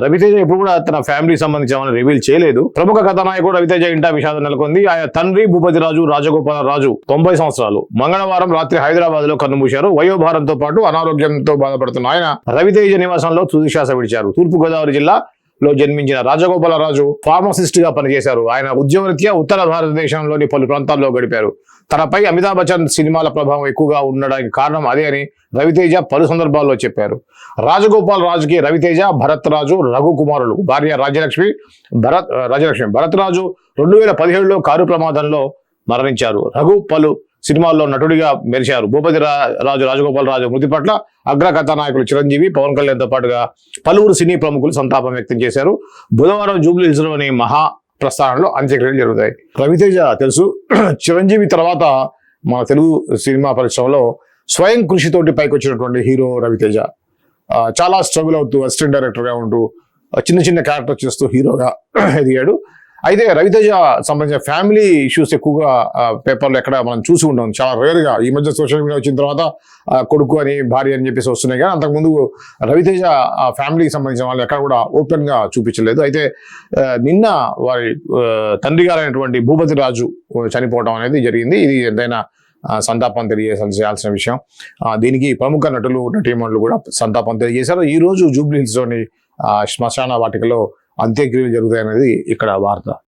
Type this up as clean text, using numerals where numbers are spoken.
రవితేజ ఎప్పుడు కూడా తన ఫ్యామిలీకి సంబంధించిన రివీల్ చేయలేదు. ప్రముఖ కథానాయకుడు రవితేజ ఇంటా విషాదం నెలకొంది. ఆయన తండ్రి భూపతిరాజు రాజగోపాలరాజు 90 సంవత్సరాలు మంగళవారం రాత్రి హైదరాబాద్ లో కన్నుమూశారు. వయోభారంతో పాటు అనారోగ్యంతో బాధపడుతున్న ఆయన రవితేజ నివాసంలో తుదిశ్వాస విడిచారు. తూర్పుగోదావరి జిల్లాలో జన్మించిన రాజగోపాలరాజు ఫార్మసిస్ట్ గా పనిచేశారు. ఆయన ఉద్యోగరీత్యా ఉత్తర భారతదేశంలోని పలు ప్రాంతాల్లో గడిపారు. తనపై అమితాబ్ బచ్చన్ సినిమాల ప్రభావం ఎక్కువగా ఉండడానికి కారణం అదే అని రవితేజ పలు సందర్భాల్లో చెప్పారు. రాజగోపాల్ రాజుకి రవితేజ, భరత్ రాజు, రఘు కుమారులు. భార్య రాజ్యలక్ష్మి. భరత్ రాజు 2017లో కారు ప్రమాదంలో మరణించారు. రఘు పలు సినిమాల్లో నటుడిగా మెరిశారు. భూపతి రాజు రాజగోపాల్ రాజు మృతి పట్ల అగ్ర కథానాయకులు చిరంజీవి, పవన్ కళ్యాణ్తో పాటుగా పలువురు సినీ ప్రముఖులు సంతాపం వ్యక్తం చేశారు. బుధవారం జూబ్లీహిల్స్లోని మహా ప్రస్థానంలో అంత్యక్రియలు జరుగుతాయి. రవితేజ తెలుసు, చిరంజీవి తర్వాత మన తెలుగు సినిమా పరిశ్రమలో స్వయం కృషితోటి పైకి వచ్చినటువంటి హీరో రవితేజ. చాలా స్ట్రగుల్ అవుతూ అసిస్టెంట్ డైరెక్టర్గా ఉంటూ చిన్న చిన్న క్యారెక్టర్ చేస్తూ హీరోగా ఎదిగాడు. అయితే రవితేజ సంబంధించిన ఫ్యామిలీ ఇష్యూస్ ఎక్కువగా పేపర్లో ఎక్కడ మనం చూసి ఉంటాం. చాలా రేర్గా ఈ మధ్య సోషల్ మీడియా వచ్చిన తర్వాత కొడుకు అని, భార్య అని చెప్పేసి వస్తున్నాయి. కానీ అంతకుముందు రవితేజ ఫ్యామిలీకి సంబంధించిన వాళ్ళు ఎక్కడ కూడా ఓపెన్గా చూపించలేదు. అయితే నిన్న వారి తండ్రి గారైనటువంటి భూపతి రాజు చనిపోవడం అనేది జరిగింది. ఇది ఎంతైనా సంతాపం తెలియజేయాల్సిన విషయం. దీనికి ప్రముఖ నటులు, నటీమణులు కూడా సంతాపం తెలియజేశారు. ఈ రోజు జూబ్లీహిల్స్లోని శ్మశాన వాటికలో అంత్యక్రియలు జరుగుతాయనేది ఇక్కడ వార్త.